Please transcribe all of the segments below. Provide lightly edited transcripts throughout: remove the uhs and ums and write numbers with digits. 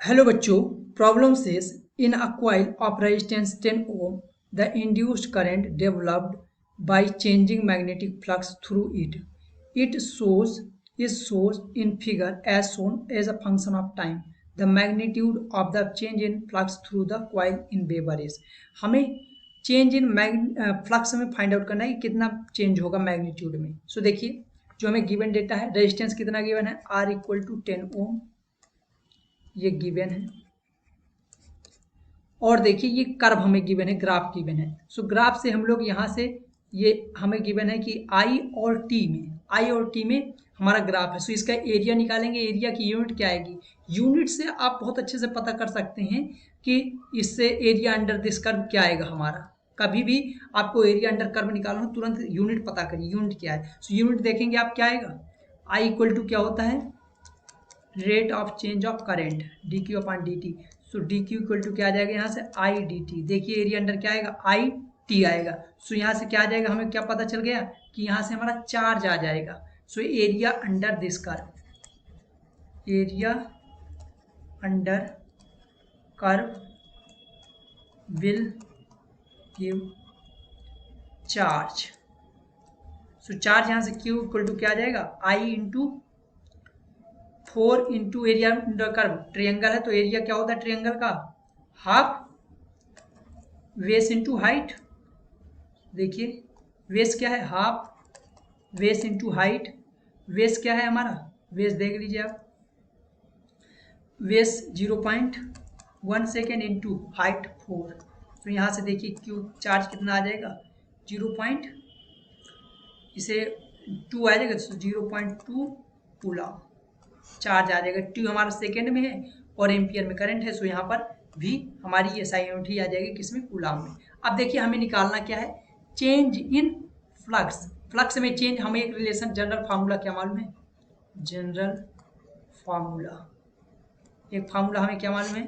Hello बच्चों, problem says in a coil of resistance 10 ohm, the induced current developed by changing magnetic flux through it. It shows in figure as shown as a function of time. The magnitude of the change in flux through the coil in Weber is. हमें change in flux में find out करना है कि कितना change होगा magnitude में. सो देखिए, जो हमें गिवन डेटा है, रेजिस्टेंस कितना गिवन है, R इक्वल टू 10 ओम, ये गिवन है. और देखिए ये कर्व हमें गिवन है, ग्राफ गिवन है. सो ग्राफ से हम लोग यहाँ से ये हमें गिवन है कि आई और टी में हमारा ग्राफ है. सो इसका एरिया निकालेंगे. एरिया की यूनिट क्या आएगी, यूनिट से आप बहुत अच्छे से पता कर सकते हैं कि इससे एरिया अंडर दिस कर्व क्या आएगा हमारा. कभी भी आपको एरिया अंडर कर्व निकालना हो, तुरंत यूनिट पता करिए, यूनिट क्या है. सो यूनिट देखेंगे आप, क्या आएगा, आई इक्वल टू क्या होता है, rate of change of current, D Q upon D T. So D Q equal to क्या आ जाएगा, यहाँ से आई डी टी. देखिए एरिया अंडर क्या आएगा, आई टी आएगा. सो यहाँ से क्या आ जाएगा, हमें क्या पता चल गया कि यहाँ से हमारा चार्ज आ जाएगा. So area under this curve, area under curve will give charge. So charge यहाँ से क्यू इक्वल टू क्या आ जाएगा, I into 4 into area under curve. Triangle है तो एरिया क्या होता है ट्रिएंगल का, हाफ बेस इंटू हाइट. देखिए बेस क्या है, half base into height. Base क्या है हमारा, बेस देख लीजिए आप, बेस 0.1 सेकेंड इंटू हाइट 4. तो यहाँ से देखिए क्यू चार्ज कितना आ जाएगा, 0. इसे 2 आ जाएगा, तो 0.2 कूलम चार्ज आ जाएगा. टी हमारा सेकेंड में है और एम्पियर में करंट है. सो यहाँ पर भी हमारी एसआई यूनिट ही आ जाएगी, किसमें, कूलम में. अब देखिए हमें निकालना क्या है, चेंज इन फ्लक्स. फ्लक्स में चेंज, हमें एक रिलेशन, जनरल फार्मूला क्या मालूम है, जनरल फार्मूला, एक फार्मूला हमें क्या मालूम है,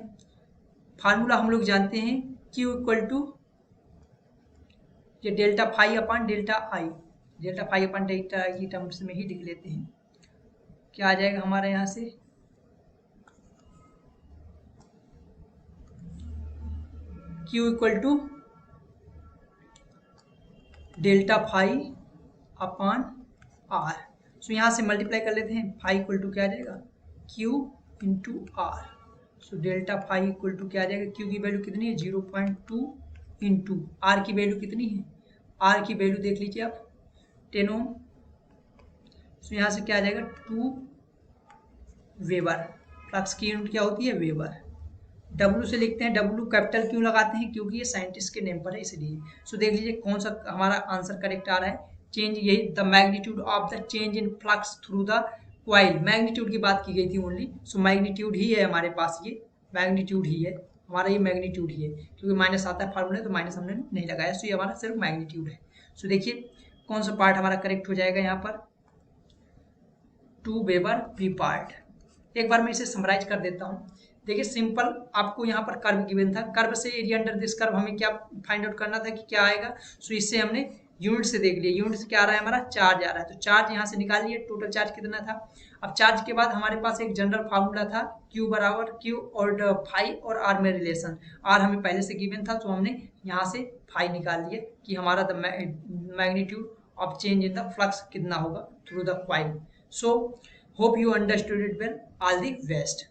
फार्मूला हम लोग जानते हैं, Q इक्वल टू ये delta phi upon delta I. Delta phi upon delta I की टर्म्स में ही लिख लेते हैं. क्या आ जाएगा हमारे यहाँ से, Q equal to delta phi upon R. So यहाँ से मल्टीप्लाई कर लेते हैं. फाई इक्वल टू क्या आ जाएगा, Q into R. So delta phi equal to क्या आ जाएगा, Q की वैल्यू कितनी है, 0.2 इंटू आर की वैल्यू कितनी है, आर की वैल्यू देख लीजिए आप, 10 ओम. सो यहाँ से क्या आ जाएगा, 2 वेबर. फ्लक्स की यूनिट क्या होती है, वेबर. डब्ल्यू से लिखते हैं, डब्ल्यू कैपिटल क्यों लगाते हैं, क्योंकि ये साइंटिस्ट के नेम पर है इसलिए. सो देख लीजिए कौन सा हमारा आंसर करेक्ट आ रहा है. चेंज, यही the magnitude of the change in flux through the coil. Magnitude की बात की गई थी ओनली. सो मैग्नीट्यूड ही है हमारे पास, ये मैग्नीट्यूड ही है हमारा, ये मैग्नीट्यूड ही है, क्योंकि माइनस आता है फार्मूले, तो माइनस हमने नहीं लगाया. सो ये हमारा सिर्फ मैग्नीट्यूड है. सो देखिए कौन सा पार्ट हमारा करेक्ट हो जाएगा यहाँ पर, 2 वेबर बी पार्ट. एक बार मैं इसे समराइज कर देता हूँ. देखिए सिंपल, आपको यहाँ पर कर्व गिवन था, कर्व से एरिया अंडर दिस कर्व हमें क्या फाइंड आउट करना था कि क्या आएगा. सो इससे हमने यूनिट से देख लिया, यूनिट से क्या आ रहा है हमारा, चार्ज आ रहा है. तो चार्ज यहाँ से निकाल लिए, टोटल चार्ज कितना था. अब चार्ज के बाद हमारे पास एक जनरल फार्मूला था, Q बराबर Q और फाई और आर में रिलेशन. आर हमें पहले से गिवन था, तो हमने यहाँ से फाई निकाल लिया कि हमारा the magnitude of change in the flux कितना होगा through the coil. So hope you understood it well. All the best.